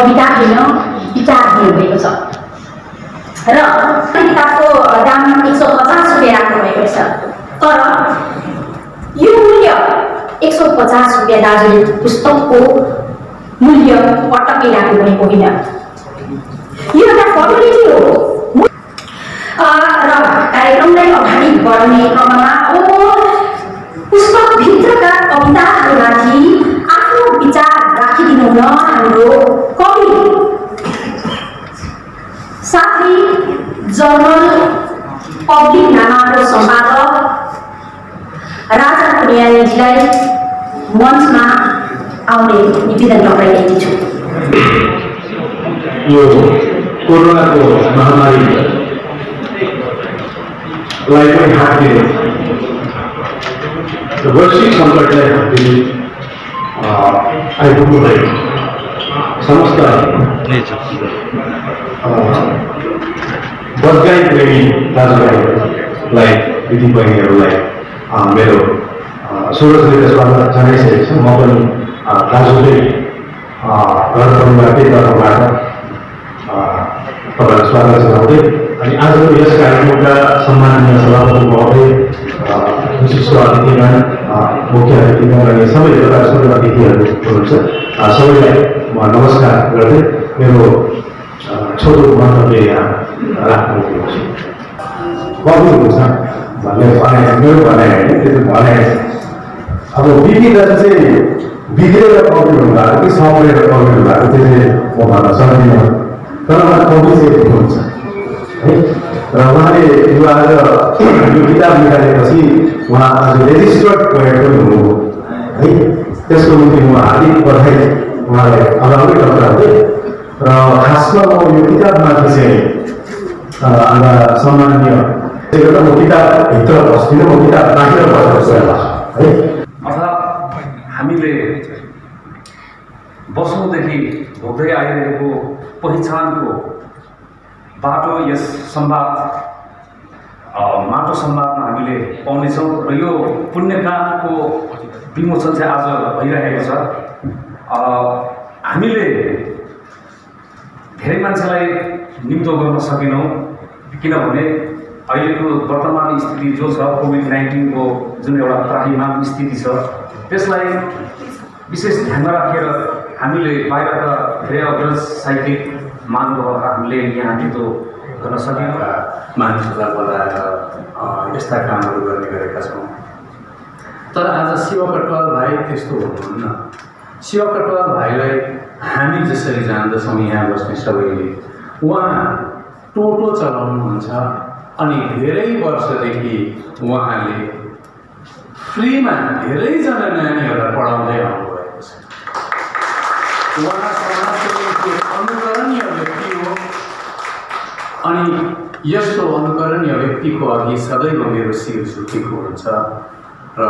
कविता होइन विचार दिनुभएको छ र किताबको दाम 150 रुपियाँ राख्नुभएको छ। तर यो मूल्य 150 रुपियाँ दाजुले पुस्तकको मूल्य पटक्कै राख्नुभएको होइन। यो एउटा फर्मालिटी हो र कार्यक्रमलाई अगाडि बढाउने क्रममा पुस्तकभित्रका कविताहरूमाथि आफ्नो विचार राखिदिनु न हाम्रो कवि साथै जर्नल पब्लिक नामाको सम्पादक राजा पुण्याजीलाई मञ्चमा आउने निवेदन टक्राइरहेकी छु। यो कोरोनाको महामारीलाई पनि हात दिने वैश्विक सङ्कटलाई हात दिने आइपुग्नुभयो समस्त बदगाई प्रेमी दाजुभाइहरूलाई दिदीबहिनीहरूलाई मेरो सुरक्षित स्वागत जनाइसकेको छ। म पनि दाजुकै घर परिवारकै तर्फबाट तपाईँलाई स्वागत जनाउँदै अनि आजको यस कार्यक्रमका सम्माननीय सभापति महोदय, विशिष्ट अतिथिगण, मुख्य अतिथिगण अनि सबै एउटा अतिथिहरू हुनुहुन्छ, सबैलाई म नमस्कार गर्दै मेरो छोटो मन्तव्य यहाँ राख्नु छु। कवि हुन्छ भन्ने भनाइ मेरो भनाइ होइन, त्यो त भनाइ। अब विविधता चाहिँ बिग्रेर कवि हुनुभएको कि सबरेर कवि हुनुभएको त्यो चाहिँ म भन्न सक्दिनँ, तर उहाँ कवि चाहिँ हुनुहुन्छ है। र उहाँले यो आज यो किताब निकालेपछि उहाँ आज रेजिस्टर्ड पोएट पनि हुनुभयो है। त्यसको निम्ति म हार्दिक बधाई उहाँलाई अगावै टक्राउँदै र खासमा म यो किताबमाथि चाहिँ हाम्रा सम्माननीय एउटा म किताबभित्र बस्दिनँ, म किताब बाहिर बस्छु है। अर्थात् हामीले वर्षौँदेखि भोग्दै आइरहेको पहिचानको बाटो यस संवाद माटो संवादमा हामीले पाउनेछौँ र यो पुण्यकामको विमोचन चाहिँ आज भइरहेको छ। हामीले धेरै मान्छेलाई निम्तो गर्न सकेनौँ किनभने अहिलेको वर्तमान स्थिति जो छ कोभिड-19 को जुन एउटा त्राहिमाम स्थिति छ त्यसलाई विशेष ध्यानमा राखेर हामीले बाहिरका धेरै अग्रज साहित्यिक महानुभावहरू हामीले यहाँ निम्तो गर्न सकेनौँ। मानिसहरूलाई बोलाएर यस्ता कामहरू गर्ने गरेका छौँ। तर आज शिव कटवाल भाइ त्यस्तो हुनुहुन्न। शिव कटवाल भाइलाई हामी जसरी जान्दछौँ यहाँ बस्ने सबैले, उहाँ टोटो चलाउनुहुन्छ अनि धेरै वर्षदेखि उहाँले फ्रीमा धेरैजना नानीहरूलाई पढाउँदै आउनुभएको छ। उहाँ समाजको अनुकरणीय व्यक्ति हो अनि यस्तो अनुकरणीय व्यक्तिको अघि सदैव मेरो शिर झुकेको हुन्छ र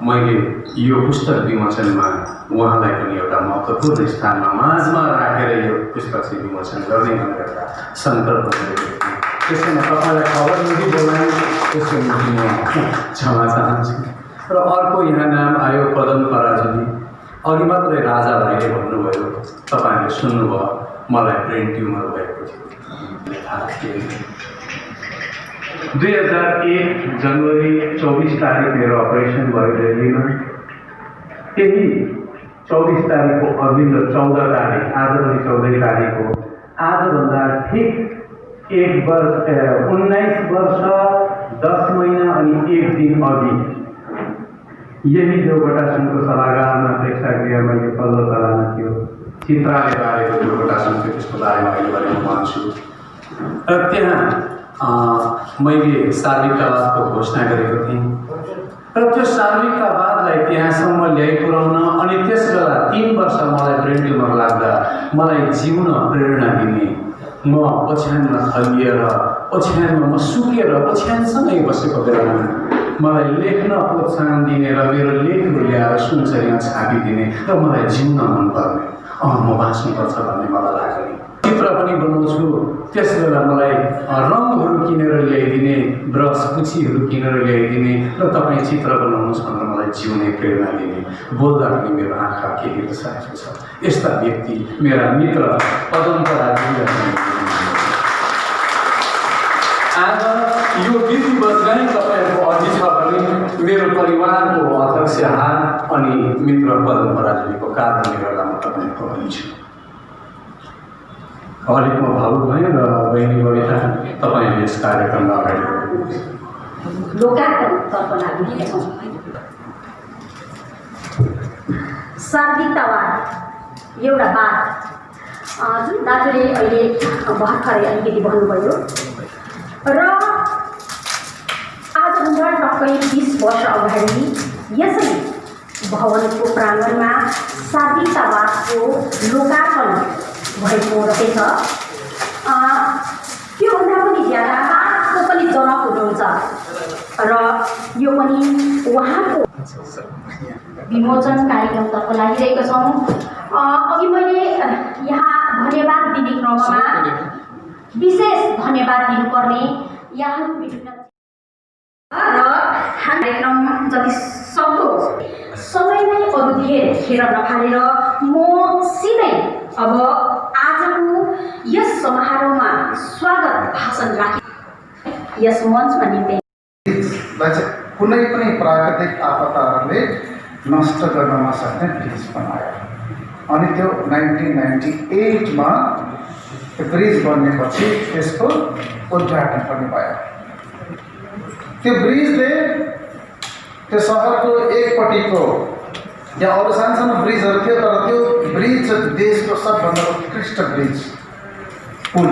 मैले यो पुस्तक विमोचनमा उहाँलाई पनि एउटा महत्त्वपूर्ण स्थानमा माझमा राखेर यो पुस्तक चाहिँ विमोचन गर्ने भनेर एउटा सङ्कल्प गरेको थिएँ। त्यसैमा तपाईँलाई खबर नदी बोलाएँ, त्यसको निम्ति म क्षमा चाहन्छु। र अर्को यहाँ नाम आयो पदम पराजुली। अघि मात्रै राजा भाइले भन्नुभयो, तपाईँहरूले सुन्नुभयो मलाई ब्रेन ट्युमर भएको थियो। 2001 जनवरी 24 तारिक मेरो अपरेसन भयो दिल्लीमा। त्यही 24 तारिकको अघिल्लो 14 तारिक, आज पनि 14 तारिक हो। आजभन्दा ठिक 19 वर्ष 10 महिना अनि 1 दिन अघि यही देवकोटा सङ्घको सभागारमा प्रेक्षागृहमा यो पल्लो तलामा थियो चित्राले बारेको देवकोटा सङ्घ, त्यसको बारेमा अहिले भने म भन्छु। र त्यहाँ मैले सार्वजनिक आवासको घोषणा गरेको थिएँ र त्यो सार्वजनिकतावादलाई त्यहाँसम्म ल्याइ पुर्याउन अनि त्यस बेला 3 वर्ष मलाई ब्रेन ट्युमर लाग्दा मलाई जिउन प्रेरणा दिने, म ओछ्यानमा थलिएर ओछ्यानमा म सुकेर ओछ्यानसँगै बसेको बेलामा मलाई लेख्न प्रोत्साहन दिने र मेरो लेखहरू ल्याएर सुनचरीमा छापिदिने र मलाई जिउन मनपर्ने, म बाँच्नुपर्छ भन्ने मलाई लाग्ने। चित्र पनि बनाउँछु, त्यस बेला मलाई रङहरू किनेर ल्याइदिने, ब्रस पुछीहरू किनेर ल्याइदिने र तपाईँ चित्र बनाउनुहोस् भनेर मलाई जिउने प्रेरणा दिने, बोल्दा पनि मेरो आँखा के हेरिसकेको छ। यस्ता व्यक्ति मेरा मित्र पदमपराजीलाई आज यो विधिवत नै तपाईँहरूको अघि छ भने मेरो परिवारको अध्यक्ष अनि मित्र पदमपराजीको कारणले गर्दा म तपाईँहरूको अघि छु। अलिक म भावुक भएँ र बहिनी बबिता तपाईँले यस कार्यक्रममा अगाडि लोकार्पणतर्फ लाग्नेछौँ। सार्वजनिकतावाद एउटा बात जुन दाजुले अहिले भर्खरै अलिकति भन्नुभयो र आजभन्दा टक्कै 20 वर्ष अगाडि यसै भवनको प्राङ्गणमा सार्वजनिकतावादको लोकार्पण भएको रहेछ। त्योभन्दा पनि ज्यादा को पनि जनक हुनुहुन्छ र यो पनि उहाँको विमोचन कार्यक्रमतर्फ लागिरहेको छौँ। अघि मैले यहाँ धन्यवाद दिने क्रममा विशेष धन्यवाद दिनुपर्ने यहाँहरू विभिन्न र कार्यक्रम जति सक्दो समयमै अरू धेर खेर नफालेर म सिधै अब आजको यस समारोहमा स्वागत भाषण राखे यस मञ्चमा निम्ते कुनै पनि प्राकृतिक आपदाहरूले नष्ट गर्न नसक्ने ब्रिज बनायो अनि त्यो 1998 मा त्यो ब्रिज बनेपछि त्यसको उद्घाटन पनि भयो। त्यो ब्रिजले त्यो सहरको एकपट्टिको यहाँ अरू सानो ब्रिजहरू थियो तर त्यो ब्रिज देशको सबभन्दा उत्कृष्ट ब्रिज पुल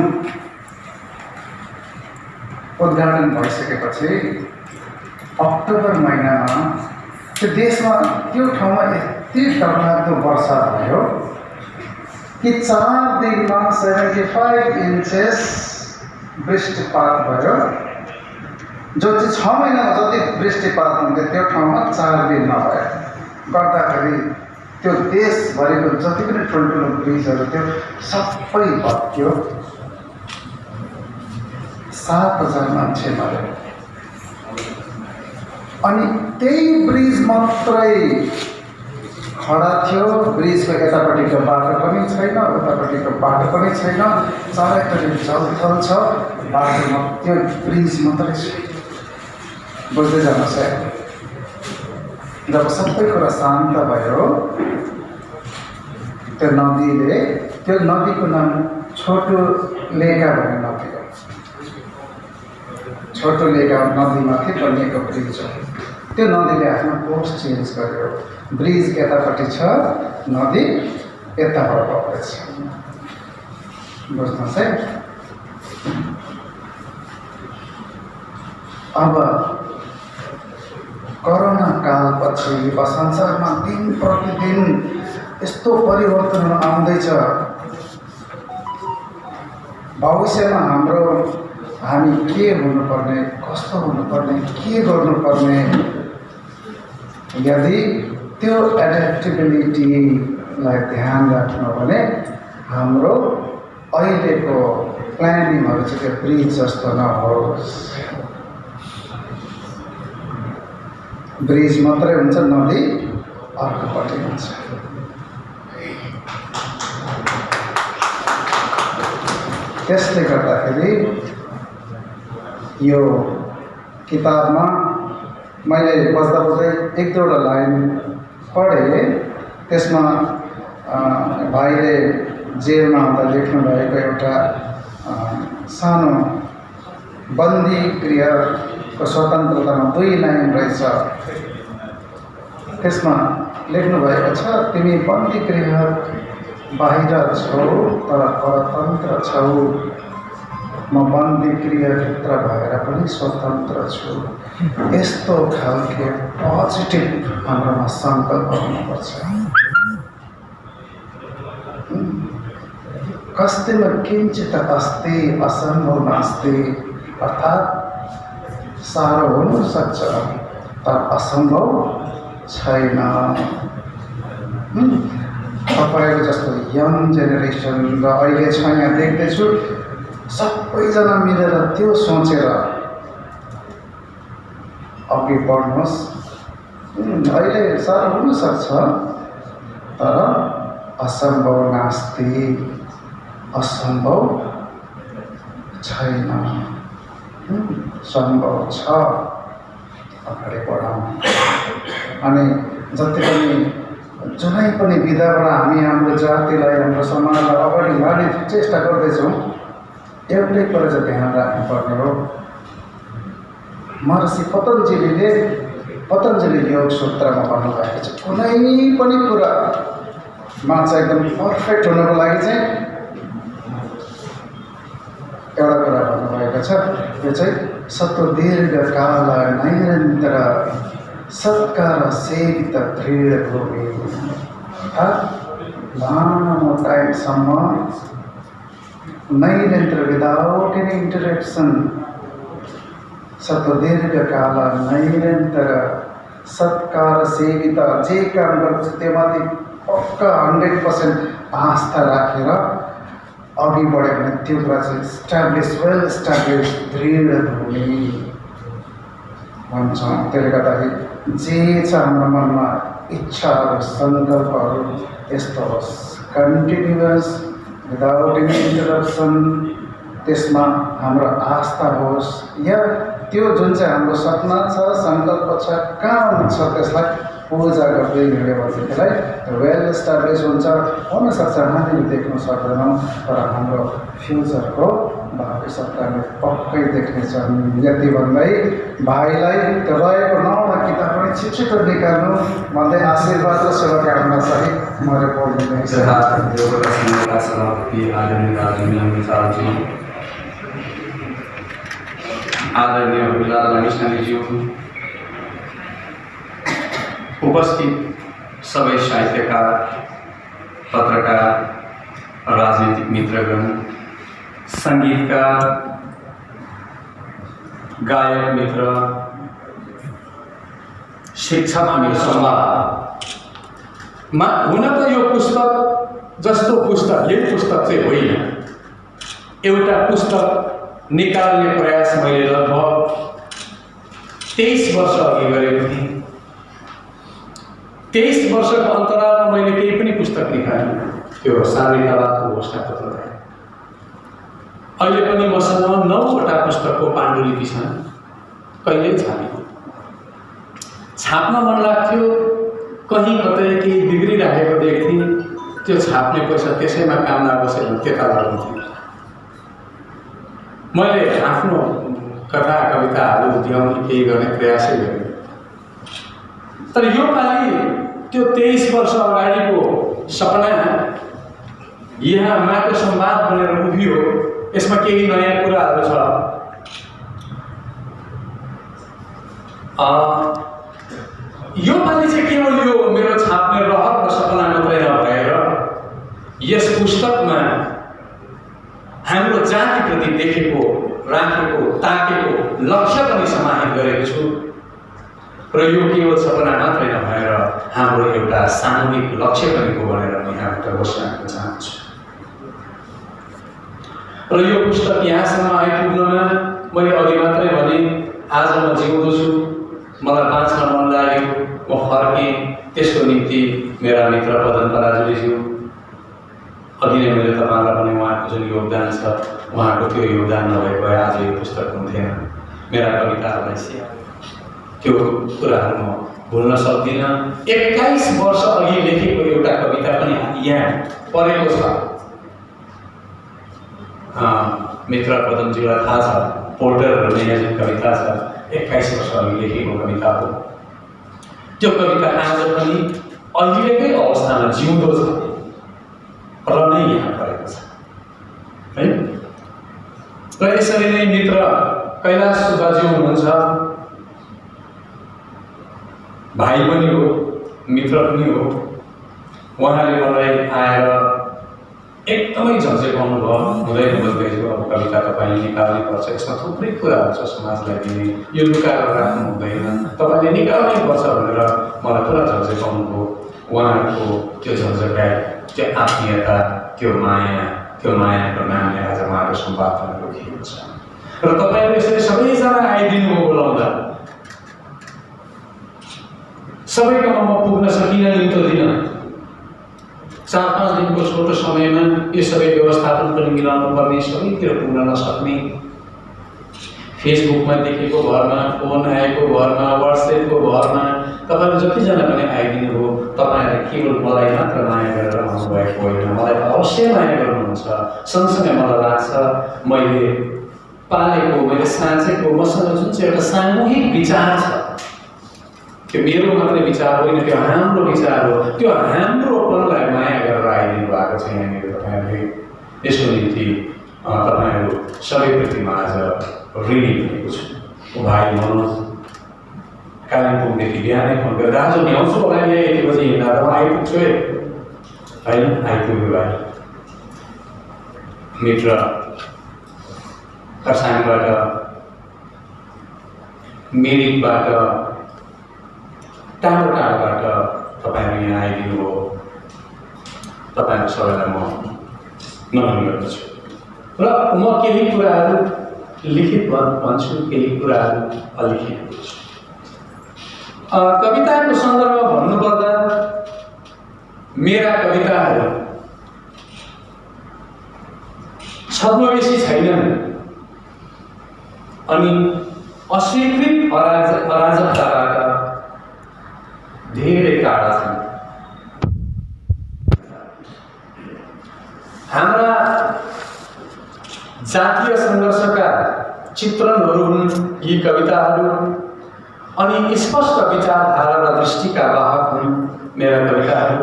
उद्घाटन भइसकेपछि अक्टोबर महिनामा त्यो देशमा त्यो ठाउँमा यति डरलाग्दो वर्षा भयो कि 4 दिनमा 75 इन्चेस वृष्टिपात भयो, जो चाहिँ 6 महिनामा जति वृष्टिपात हुन्थ्यो त्यो ठाउँमा 4 दिनमा भयो। गर्दाखेरि त्यो देशभरिको जति पनि ठुल्ठुलो ब्रिजहरू थियो सबै भत्कियो, 7,000 मान्छे मर्यो। अनि त्यही ब्रिज मात्रै खडा थियो, ब्रिजको यतापट्टिको बाटो पनि छैन, उतापट्टिको बाटो पनि छैन, चारैपट्टि जलथल छ, बाटोमा त्यो ब्रिज मात्रै छ। बुझ्दै जानुहोस् है, जब सबै कुरा शान्त भयो त्यो नदीले, त्यो नदीको नाम छोटो लेगा भन्ने नदी हो, छोटो लेगा नदीमाथि बनिएको ब्रिज हो। त्यो नदीले आफ्नो कोर्स चेन्ज गर्यो, ब्रिज यतापट्टि छ, नदी यताबाट बग्दैछ। बुझ्नुहोस् है। अब कोरोना कालपछि संसारमा दिन प्रतिदिन यस्तो परिवर्तनहरू आउँदैछ। भविष्यमा हामी के हुनुपर्ने, कस्तो हुनुपर्ने, के गर्नुपर्ने, यदि त्यो एडेप्टेबिलिटीलाई ध्यान राख्नु भने हाम्रो अहिलेको प्लानिङहरू चाहिँ त्यो ब्रिज जस्तो नहोस्। ब्रिज मात्रै हुन्छ, नदी अर्कोपट्टि हुन्छ। त्यसले गर्दाखेरि यो किताबमा मैले बस्दा बस्दै 1-2वटा लाइन पढेँ। त्यसमा भाइले जेलमा हुँदा लेख्नु भएको एउटा सानो बन्दी गृहको स्वतन्त्रतामा 2 लाइन रहेछ। त्यसमा लेख्नु भएको छ, तिमी बन्दी गृह बाहिर छौ तर परतन्त्र छौ। म बन्दी क्रियाभित्र भएर पनि स्वतन्त्र छु। यस्तो खालको पोजिटिभ हाम्रोमा सङ्कल्प हुनुपर्छ। कस्तिमा किञ्चित अस्ति असम्भव नास्ति, अर्थात् साह्रो हुन सक्छ तर असम्भव छैन। तपाईँको जस्तो यङ जेनेरेसन र अहिले छ यहाँ देख्दैछु, सबैजना मिलेर त्यो सोचेर अघि बढ्नुहोस्। अहिले साह्रो हुन सक्छ तर असम्भव नास्ति, असम्भव छैन, सम्भव छ। अगाडि बढाउँ। अनि जति पनि जुनै पनि विधाबाट हामी हाम्रो जातिलाई, हाम्रो समाजलाई अगाडि लाने चेष्टा गर्दैछौँ, एउटै कुरा चाहिँ ध्यान राख्नुपर्ने हो। महर्षि पतञ्जलि योग सूत्रमा भन्नुभएको छ, कुनै पनि कुरामा चाहिँ एकदम पर्फेक्ट हुनको लागि चाहिँ एउटा कुरा भन्नुभएको छ, यो चाहिँ सत्वदीर्घकाल नैरन्तर सत्कार सेवित दृढ भूमि। लामो टाइमसम्म नैरन्तर विदाउट एनी इन्टरेक्सन, सत्वदीर्घकाल नैरन्तर सत्कार सेवित, जे काम गर्छ त्योमाथि पक्का 100% आस्था राखेर अघि बढ्यो भने त्यो कुरा चाहिँ वेल इस्टाब्लिस दृढ भूमि भन्छौँ। त्यसले गर्दाखेरि जे छ हाम्रो मनमा इच्छाहरू, सङ्कल्पहरू यस्तो होस्, कन्टिन्युअस विदाउट एनी इन्टरप्सन, त्यसमा हाम्रो आस्था होस्, या त्यो जुन चाहिँ हाम्रो सपना छ, सङ्कल्प छ, काम छ, त्यसलाई पूजा गर्दै हिँड्यो भनेदेखिलाई वेल इस्टाब्लिस हुन्छ। हुनसक्छ हामीले देख्न सक्दैनौँ तर हाम्रो फ्युचरको भविष्यलाई हामी पक्कै देख्नेछौँ। यति भन्दै भाइलाई त्यो रहेको 9 किताब पनि छिटो निकाल्नु भन्दै आशीर्वाद र शुभकामना सहित म रिपोर्ट दिँदैछु। आदरणीय बिलाल लामिछानेज्यू, उपस्थित सबै साहित्यकार, पत्रकार, राजनीतिक मित्रगण, सङ्गीतकार, गायक मित्र, शिक्षक मित्रमा हुन त यो पुस्तक जस्तो पुस्तक यही पुस्तक चाहिँ होइन। एउटा पुस्तक निकाल्ने प्रयास मैले लगभग 23 वर्ष अघि गरेको थिएँ। 23 वर्षको अन्तरालमा मैले केही पनि पुस्तक निकालेँ, त्यो सार्वजनिकताको घोषणापत्र। अहिले पनि मसँग 9वटा पुस्तकको पाण्डुलिपि छन्, कहिल्यै छापेको। छाप्न मन लाग्थ्यो, कहीँ कतै केही बिग्रिरहेको देख्थेँ, त्यो छाप्ने पैसा त्यसैमा काम लागोस् भने त्यता लगाउँथेँ। मैले आफ्नो कथा कविताहरू दियाउने केही गर्ने प्रयासै गरेँ। तर यो पालि त्यो 23 वर्ष अगाडिको सपना यहाँ माटो संवाद बनेर उभियो। यसमा केही नयाँ कुराहरू छ। यो पालि चाहिँ केवल यो मेरो छाप्ने रहर र सपना मात्रै नभएर यस पुस्तकमा हाम्रो जातिप्रति देखेको, राखेको, ताकेको लक्ष्य पनि समाहित गरेको छु। र यो केवल सपना मात्रै नभएर हाम्रो एउटा सामूहिक लक्ष्य पनि हो भनेर म यहाँबाट घोषणा गर्न चाहन्छु। र यो पुस्तक यहाँसम्म आइपुग्नमा मैले अघि मात्रै भने आज म जिउँदो छु, मलाई बाँच्न मन लाग्यो, म फर्केँ। त्यसको निम्ति मेरा मित्र पदन पराजुलीज्यू, अघि नै मैले तपाईँलाई पनि उहाँको जुन योगदान छ, उहाँको त्यो योगदान नभएको भए आज यो पुस्तक हुन्थेन। मेरा कविताहरूलाई स्याहार्यो, त्यो कुराहरू म भुल्न सक्दिनँ। 21 वर्ष अघि लेखेको एउटा कविता पनि यहाँ परेको छ। मित्र पदमज्यूलाई थाहा छ, पोर्टरहरूले यहाँ जुन कविता छ 21 वर्ष अघि लेखेको कविता हो। त्यो कविता आज पनि अहिलेकै अवस्थामा जिउँदो छ र नै यहाँ परेको छ है। र यसरी नै मित्र कैलाश सुब्बाज्यू हुनुहुन्छ, भाइ पनि हो, मित्र पनि हो। उहाँले मलाई आएर एकदमै झन्झेकाउनु भयो, हुँदैन बल्दैछु, अब कविता तपाईँले निकाल्नै पर्छ, यसमा थुप्रै कुराहरू छ समाजलाई दिने, यो लुकाएर राख्नु हुँदैन, तपाईँले निकाल्नै पर्छ भनेर मलाई पुरा झन्झेकाउनु भयो। उहाँहरूको त्यो झन्झकाइ, त्यो आत्मीयता, त्यो मायाको नामले आज उहाँको सम्पादन रोकिएको छ। र तपाईँहरू यसरी सबैजना आइदिनु हो बोलाउँदा, सबैकोमा म पुग्न सकिनँ नि त दिन। 4-5 दिनको छोटो समयमा यो सबै व्यवस्थापन पनि मिलाउनु पर्ने, सबैतिर पुग्न नसक्ने, फेसबुकमा देखेको भरमा, फोन आएको भरमा, वाट्सएपको भरमा तपाईँहरू जतिजना पनि आइदिनु हो। तपाईँहरूले केवल मलाई मात्र माया गरेर आउनुभएको होइन, मलाई अवश्य माया गर्नुहुन्छ। सँगसँगै मलाई लाग्छ मैले पालेको, मैले साँचेको, मसँग जुन चाहिँ एउटा सामूहिक विचार छ, त्यो मेरो मात्रै विचार होइन, त्यो हाम्रो विचार हो। त्यो हाम्रोपनलाई माया गरेर आइदिनु भएको छ यहाँनिर तपाईँहरूले। यसको निम्ति तपाईँहरू सबैप्रति म आज ऋणी भएको छु। भाइ मनोज कालिम्पोङदेखि बिहानै फोन गरेर आज भ्याउँछु होला नि, यति बजी हिँड्दा त म आइपुग्छु है, होइन आइपुग्यो भाइ। मित्र खरसाङबाट, मिरिकबाट, टाढो टाढोबाट तपाईँहरू यहाँ आइदिनु हो। तपाईँहरू सबैलाई म नमन गर्दछु र म केही कुराहरू लिखित भन्छु, केही कुराहरू अलिखित भन्छु। कविताको सन्दर्भमा भन्नुपर्दा मेरा कविताहरू छद्मवेशी छैनन् अनि अस्वीकृत अराजकताबाट धेरै टाढा छन्। हाम्रा जातीय सङ्घर्षका चित्रणहरू हुन् यी कविताहरू अनि स्पष्ट विचारधारा र दृष्टिका वाहक हुन् मेरा कविताहरू।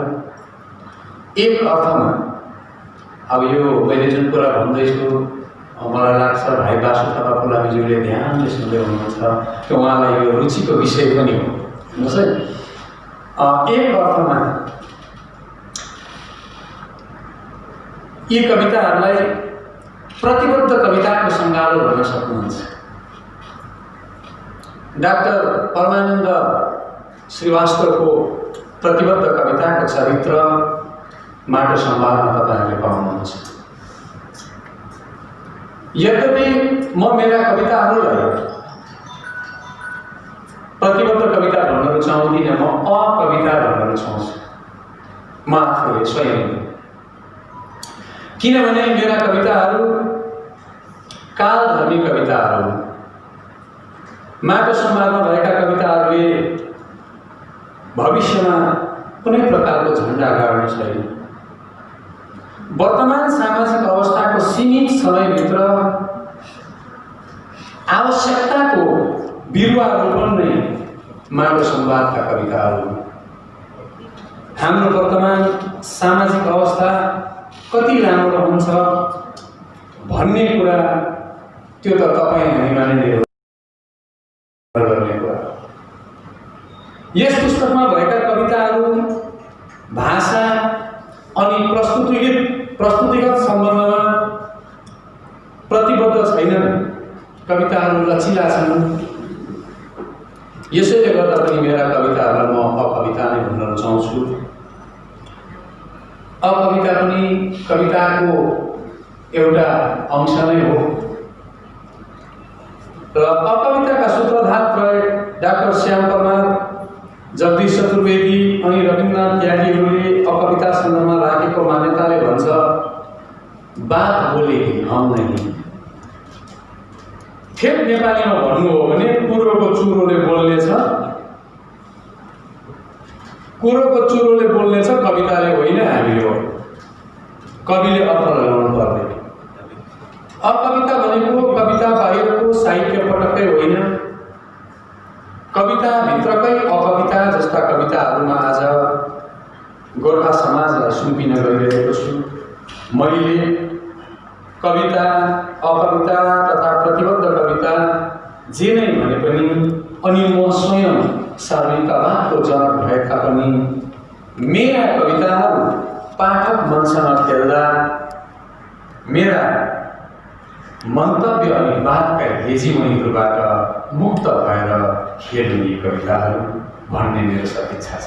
एक अर्थमा अब यो मैले जुन कुरा भन्दैछु मलाई लाग्छ भाइ बासु थापा पुलामीज्यूले ध्यानले सुन्दै हुनुहुन्छ, त्यो उहाँलाई यो रुचिको विषय पनि हो, हेर्नुहोस् है। एक अर्थमा यी कविताहरूलाई प्रतिबद्ध कविताको सङ्गालो भन्न सक्नुहुन्छ। डाक्टर परमानन्द श्रीवास्तवको प्रतिबद्ध कविताको चरित्र माटो संवादमा तपाईँहरूले पाउनुहुन्छ। यद्यपि म मेरा कविताहरूलाई प्रतिबद्ध कविता भन्न रुचाउँदिनँ, म अकविता भन्न रुचाउँछु म आफूले स्वयं। किनभने मेरा कविताहरू कालधर्मी कविताहरू, माटो संवादमा भएका कविताहरूले भविष्यमा कुनै प्रकारको झन्डा गाड्नु छैन। वर्तमान सामाजिक अवस्थाको सीमित समयभित्र आवश्यकताको बिरुवा रोपन नै माटो संवादका कविताहरू। हाम्रो वर्तमान सामाजिक अवस्था कति राम्रो हुन्छ भन्ने कुरा त्यो त तपाईँ हामीमा नै निर्भर गर्ने कुरा। यस पुस्तकमा भएका कविताहरू भाषा अनि प्रस्तुतिगत सम्बन्धमा प्रतिबद्ध छैनन्, कविताहरू लचिला छन्। यसैले गर्दा पनि मेरा कविताहरूलाई म अकविता नै भन्न रुचाउँछु। अकविता पनि कविताको एउटा अंश नै हो र अकविताका सूत्रधार प्रयोग डाक्टर श्याम परमार, जगदीश चतुर्वेदी अनि रविन्द्रनाथ त्यागीहरूले अकविता सन्दर्भमा राखेको मान्यताले भन्छ, बात बोले हम नहीं। ठेट नेपालीमा भन्नु हो भने कुरोको चुरोले बोल्नेछ, कुरोको चुरोले बोल्नेछ, कविताले होइन हामी हो। कविले अर्थ लगाउनु पर्ने। अकविता भनेको कविता बाहिरको साहित्य पटक्कै होइन, कविताभित्रकै अकविता जस्ता कविताहरूमा आज गोर्खा समाजलाई सुम्पिन गइरहेको छु। मैले कविता, अकविता तथा प्रतिबद्ध कविता जे नै भने पनि अनि म स्वयं सार्वजनिकवादको जनक भए तापनि मेरा कविताहरू पाठक मनसँग खेल्दा मेरा मन्तव्य अनि वादका हेजिमनीहरूबाट मुक्त भएर खेल्ने कविताहरू भन्ने मेरो सदिच्छा छ।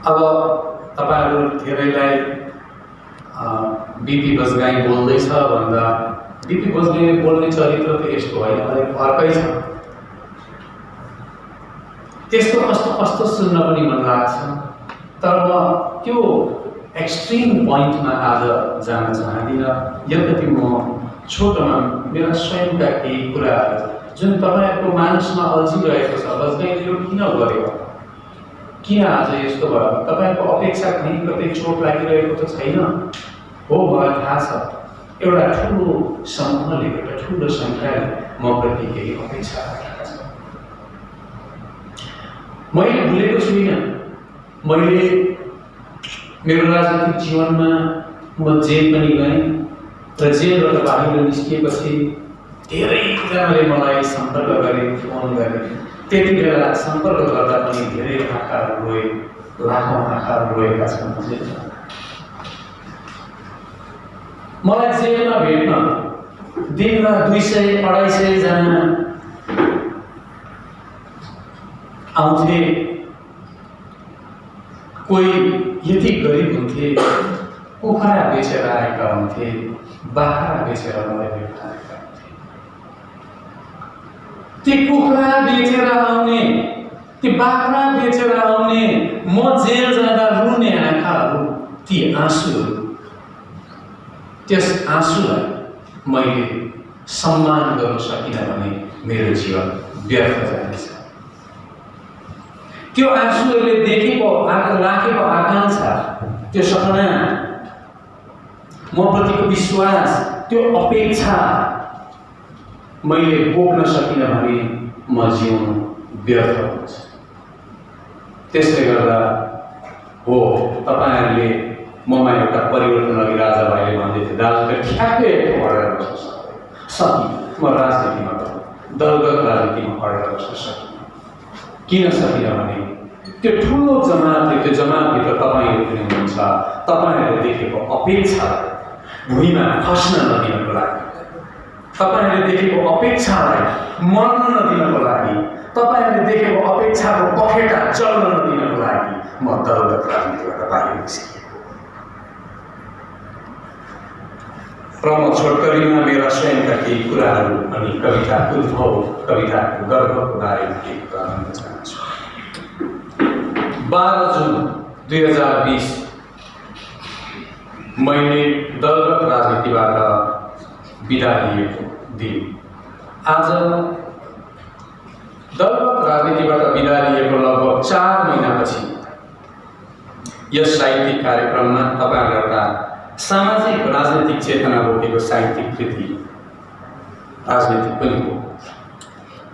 अब तपाईहरु धेरैलाई बिपी बजगाई बोल्दैछ भन्दा बिपी बजगाईले बोल्ने चरित्र त यस्तो होइन, अर्कै छ। त्यस्तो कस्तो सुन्न पनि मन लाग्छ, तर म त्यो एक्सट्रिम पोइन्टमा आज जान चाहदिनँ। यद्यपि म छोटोमा मेरा स्वयंका केही कुराहरू जुन तपाईहरुको मानसमा अल्झिरहेको छ, बजगाईले यो किन गर्यो, किन आज यस्तो भयो, तपाईहरुको अपेक्षा कहीँ कतै चोट लागिरहेको त छैन हो, मलाई थाहा छ। एउटा ठुलो समूहले, एउटा ठुलो संख्याले म प्रति केही अपेक्षा राखेका छन्। मैले भुलेको छुइनँ। मैले मेरो राजनीतिक जीवनमा म जेल पनि गएँ र जेलबाट बाहिर निस्किएपछि धेरैजनाले मलाई सम्पर्क गरे, फोन गरे। त्यति बेला सम्पर्क गर्दा पनि धेरै आँखाहरू रोए, लाखौँ आँखाहरू रोएका छन्। मलाई जेलमा भेट्न दिनमा 200-250 जना आउँथे। कोही यति गरिब हुन्थे, कुखुरा बेचेर आएका हुन्थे, बाख्रा बेचेर मलाई भेट्न आएका हुन्थे। ती कुखुरा बेचेर आउने, ती बाख्रा बेचेर आउने, म जेल जाँदा रुने आँखाहरू, ती आँसुहरू, त्यस आँसुलाई मैले सम्मान गर्न सकिनँ भने मेरो जीवन व्यर्थ जानेछ। त्यो आँसुहरूले देखेको राखेको आकांक्षा, त्यो सपना, म प्रतिको विश्वास, त्यो अपेक्षा मैले बोक्न सकिनँ भने म जिउनु व्यर्थ हुन्छ। त्यसले गर्दा हो तपाईहरुले ममा एउटा परिवर्तन अघि राजा भाइले भन्दै थिए, दाजुले ठ्याक्कै अडेर बस्न सकिनँ। म राजनीतिमा दलगत राजनीतिमा अडेर बस्न सकिनँ। किन सकिनँ भने त्यो ठुलो जमातले, त्यो जमातभित्र तपाईहरु पनि हुनुहुन्छ, तपाईहरुले देखेको अपेक्षा भुइँमा खस्न नदिनको लागि, तपाईहरुले देखेको अपेक्षालाई मर्न नदिनको लागि, तपाईहरुले देखेको अपेक्षाको पखेटा जल्न नदिनको लागि म दलगत राजनीतिबाट बाहिर निस्केँ। र म छोटकरीमा मेरा स्वयंका केही कुराहरू अनि कविताको उद्भव, कविताको गर्भको बारेमा केही कुरा भन्न चाहन्छु। 12 जुन 2020 मैले दलगत राजनीतिबाट बिदा लिएको दिन। आज दलगत राजनीतिबाट बिदा लिएको लगभग 4 महिनापछि यस साहित्यिक कार्यक्रममा तपाईहरुले एउटा सामाजिक राजनीतिक चेतना बोकेको साहित्यिक कृति, राजनीतिक पनि हो,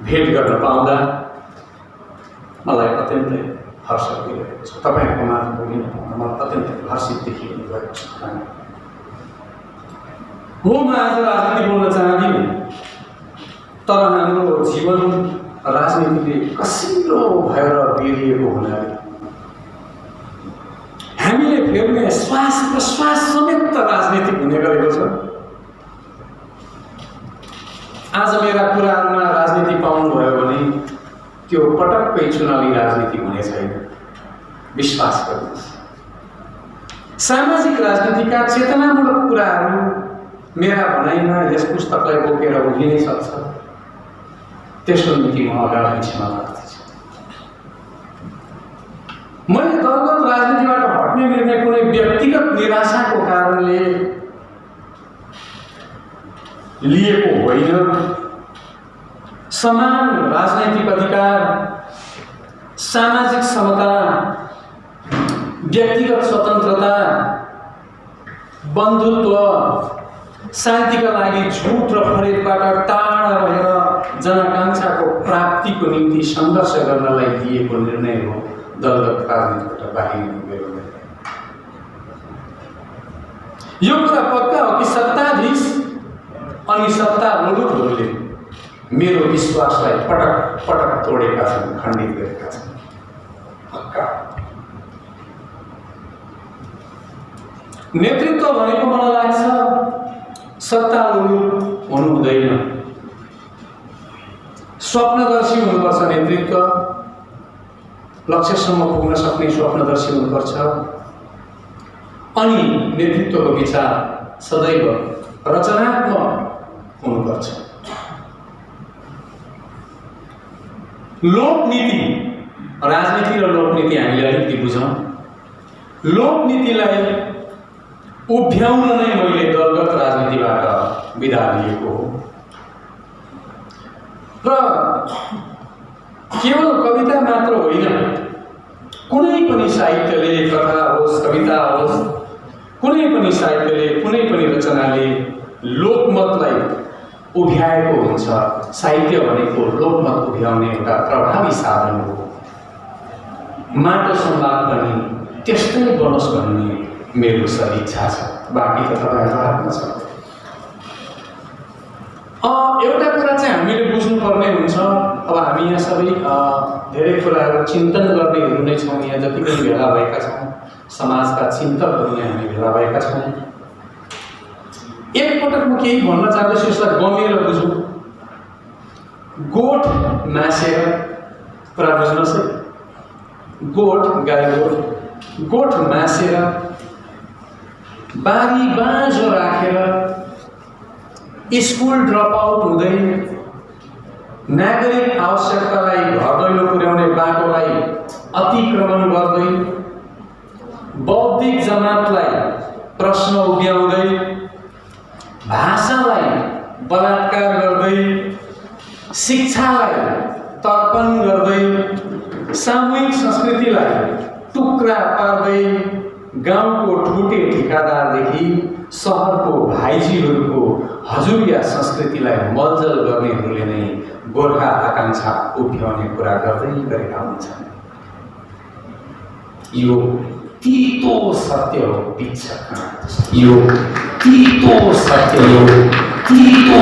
भेट गर्न पाउँदा मलाई अत्यन्तै हर्ष भइरहेको छ। तपाईहरुको माझ बोलिन पाउँदा म अत्यन्तै हर्षित देखिएको भएको छ। हो, म आज राजनीति बोल्न चाहदिनँ, तर हाम्रो जीवन राजनीतिले कसिलो भएर बेरिएको हुनाले हामीले फेर्ने श्वास प्रश्वास समेत राजनीतिक हुने गरेको छ। आज मेरा कुराहरूमा राजनीति पाउनुभयो भने त्यो पटक्कै चुनावी राजनीति हुने छैन, विश्वास गर्नुहोस्। सामाजिक राजनीतिका चेतनामूलक कुराहरू मेरा भनाइमा यस पुस्तकलाई बोकेर उभिनै सक्छ। त्यसको निम्ति म अगाडि क्षमा गर्दछु। मैले दलगत राजनीतिबाट हट्ने निर्णय कुनै व्यक्तिगत निराशाको कारणले लिएको होइन। समान राजनैतिक अधिकार, सामाजिक समता, व्यक्तिगत स्वतन्त्रता, बन्धुत्व, शान्तिका लागि झुट र फरेबबाट टाढा रहेर जनआकांक्षाको प्राप्तिको निम्ति सङ्घर्ष गर्नलाई लिएको निर्णय हो दलगत राजनीतिबाट बाहिर गएको। यो कुरा पक्का हो कि सत्ताधीश अनि सत्तारूढहरूले मेरो विश्वासलाई पटक पटक तोडेका छन्, खण्डित गरेका छन्। पक्का नेतृत्व भनेको मलाई लाग्छ सत्तारूढ हुनु हुँदैन, स्वप्नदर्शी हुनुपर्छ। नेतृत्व लक्ष्यसम्म पुग्न सक्ने स्वप्नदर्शी हुनुपर्छ। अनि नेतृत्वको विचार सदैव रचनात्मक हुनुपर्छ। लोकनीति, राजनीति र लोकनीति हामीले अलिकति बुझौँ। लोकनीतिलाई उभ्याउन नै मैले दलगत राजनीतिबाट विदा लिएको हो र केवल कविता मात्र होइन, कुनै पनि साहित्यले, कथा होस्, कविता होस्, कुनै पनि साहित्यले, कुनै पनि रचनाले लोकमतलाई उभ्याएको हुन्छ। साहित्य भनेको लोकमत उभ्याउने एउटा प्रभावी साधन हो। माटो संवाद पनि त्यस्तै बनोस् भन्ने मेरो सदिच्छा छ। बाँकी त तपाईँहरूको हातमा छ। एउटा कुरा चाहिँ हामीले बुझ्नुपर्ने हुन्छ। अब हामी यहाँ सबै धेरै कुराहरू चिन्तन गर्नेहरू नै छौँ। यहाँ जति पनि भेला भएका छौँ, समाजका चिन्तकहरू नै हामी भेला भएका छौँ। एकपटक म केही भन्न चाहन्छु, यसलाई गमेर बुझौँ। गोठ मासेर, कुरा बुझ्नुहोस् है, गोठ, गाई गोठ मासेर बारी बाँझो राखेर स्कुल ड्रप आउट हुँदै नागरिक आवश्यकतालाई घर दैलो पुर्याउने बाटोलाई अतिक्रमण गर्दै बौद्धिक जमातलाई प्रश्न उभ्याउँदै भाषालाई बलात्कार गर्दै शिक्षालाई तर्पण गर्दै सामूहिक संस्कृतिलाई टुक्रा पार्दै गाउँको ठुटे ठिकादारदेखि सहरको भाइजीहरूको हजुरिया संस्कृतिलाई मलजल गर्नेहरूले नै गोर्खा आकांक्षा उभ्याउने कुरा गर्दै गरेका हुन्छन्। यो तीतो सत्य हो पिच्छा, यो तीतो सत्य हो, तीतो